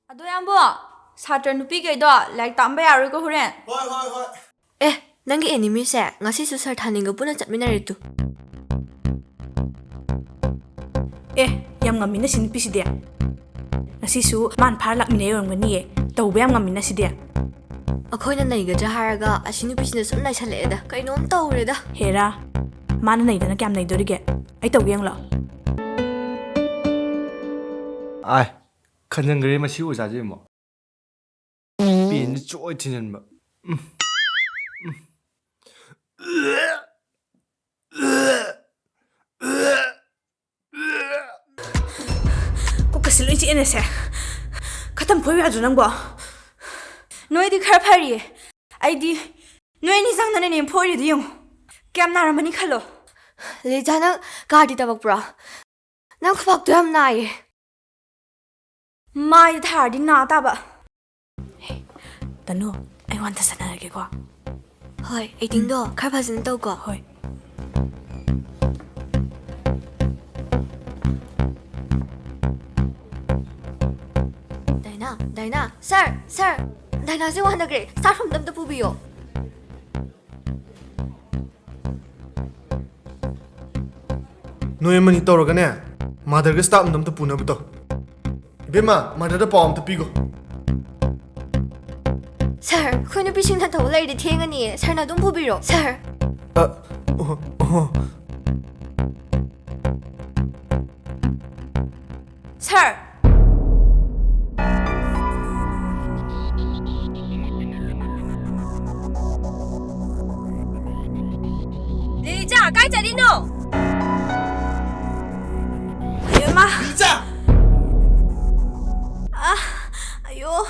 ꯑꯗꯣ ꯌꯥꯝꯕꯣ ꯁꯥꯇ꯭ꯔ ꯅꯨꯄꯤꯈꯩꯗꯣ ꯂꯥꯏꯔꯤꯛ ꯇꯝꯕ ꯌꯥꯔꯣꯏꯀꯣ ꯍꯣꯔꯦꯟ. ꯍꯣꯏ. ꯅꯪꯒꯤ ꯑꯦꯅꯤꯃꯤꯁꯦ ꯉꯁꯤꯁꯨ ꯁꯔ ꯊꯥꯅꯤꯡꯒ ꯄꯨꯟꯅ ꯆꯠꯃꯤꯟꯅꯔꯦ ꯇꯨ. ꯌꯥꯝ ꯉꯝꯃꯤꯅ ꯁꯤ ꯅꯨꯄꯤꯁꯤꯗꯤ. ꯉꯁꯤꯁꯨ ꯃꯥꯅ ꯐꯥꯔ ꯂꯥꯛꯃꯤꯟꯅꯩ ꯑꯣꯏꯔꯝꯒꯅꯤꯌꯦ. ꯇꯧꯕ ꯌꯥꯝ ꯉꯝꯃꯤꯅ ꯁꯤꯗꯤ. ꯑꯩꯈꯣꯏꯅ ꯅꯩꯒꯗ꯭ꯔꯥ ꯍꯥꯏꯔꯒ ꯑꯁꯤ ꯅꯨꯄꯤꯁꯤꯅ ꯁꯨꯝ ꯅꯩꯁꯜꯂꯛꯑꯦꯗ. ꯀꯩꯅꯣꯝ ꯇꯧꯔꯦꯗ. ꯍꯦꯔꯥ, ꯃꯥꯅ ꯅꯩꯗꯅ ꯀꯌꯥꯝ ꯅꯩꯗꯣꯔꯤꯒꯦ? ꯑꯩ ꯇꯧꯒꯦ ꯌꯦꯡꯂꯣ. ꯈꯟꯖꯟꯈ꯭ꯔꯦ ꯃꯁꯤ ꯑꯣꯖꯥꯁꯦ ꯑꯃꯨꯛ. ꯄꯦꯟꯁꯤ ꯆꯣꯏ ꯊꯤꯟꯖꯟꯕ. ꯀꯣꯛꯀꯁꯤ ꯂꯣꯏ ꯆꯤꯛꯑꯦꯅꯦꯁꯦ. ꯈꯇꯪ ꯐꯣꯏꯕ ꯌꯥꯗ꯭ꯔꯣ ꯅꯪꯕꯣ? ꯅꯣꯏꯗꯤ ꯈꯔ ꯐꯔꯤꯌꯦ. ꯑꯩꯗꯤ ꯅꯣꯏ ꯑꯅꯤ ꯆꯪꯗꯅꯅꯦ ꯐꯣꯏꯔꯤꯗꯣ ꯌꯦꯡꯉꯣ. ꯀꯌꯥꯝ ꯅꯥꯔꯝꯃꯅꯤ ꯈꯜꯂꯣ. ꯂꯤꯖꯥ, ꯅꯪ ꯀꯥꯔꯗꯤ ꯇꯕꯛꯄ꯭ꯔꯣ? ꯅꯪ ꯈꯨꯕꯥꯛꯇꯣ ꯌꯥꯝ ꯅꯥꯏꯌꯦ. ꯃꯥꯏꯗ ꯊꯥꯔꯗꯤ ꯅꯥ ꯇꯥꯕ. ꯇꯅꯨ, ꯑꯩ ꯋꯥꯟꯇ ꯁꯥꯟꯅꯔꯒꯦꯀꯣ. ꯍꯣꯏ, ꯑꯦꯛꯇꯤꯡꯗꯣ ꯈꯔ ꯐꯖꯅ ꯇꯧꯀꯣ. ꯍꯣꯏ. ꯗꯥꯏꯅꯥ, ꯁꯔ, ꯗꯥꯏꯅꯥꯁꯦ ꯋꯥꯟꯊꯈ꯭ꯔꯦ. ꯁ꯭ꯇꯥꯐ ꯔꯨꯝꯗ ꯑꯝꯇ ꯄꯨꯕꯤꯌꯣ. ꯅꯣꯏ ꯑꯃꯅꯤ ꯇꯧꯔꯒꯅꯦ, ꯃꯥꯗꯔꯒ ꯁ꯭ꯇꯥꯐ ꯑꯝꯇ ꯄꯨꯅꯕ ꯇꯧ. ꯏꯕꯦꯝꯃ, ꯃꯥꯗꯔꯗ ꯄꯥꯎ ꯑꯝꯇ ꯄꯤꯈꯣ. ꯁꯔ, ꯑꯩꯈꯣꯏ ꯅꯨꯄꯤꯁꯤꯡꯅ ꯊꯕꯛ ꯂꯩꯔꯗꯤ ꯊꯦꯡꯉꯅꯤꯌꯦ. ꯁꯔꯅ ꯑꯗꯨꯝ ꯄꯨꯕꯤꯔꯣ. ꯁꯔ. ꯁꯥꯔ. ꯂꯤꯂꯤꯆꯥ, ꯀꯥꯏ ꯆꯠꯂꯤꯅꯣ? ꯑꯌꯣꯃꯥ. ꯂꯤꯂꯤꯆꯥ! ꯑꯌꯣ.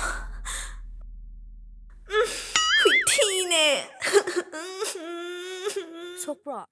ꯍꯨꯏꯊꯤꯅꯦ. ꯁꯣꯛꯄ꯭ꯔꯣ?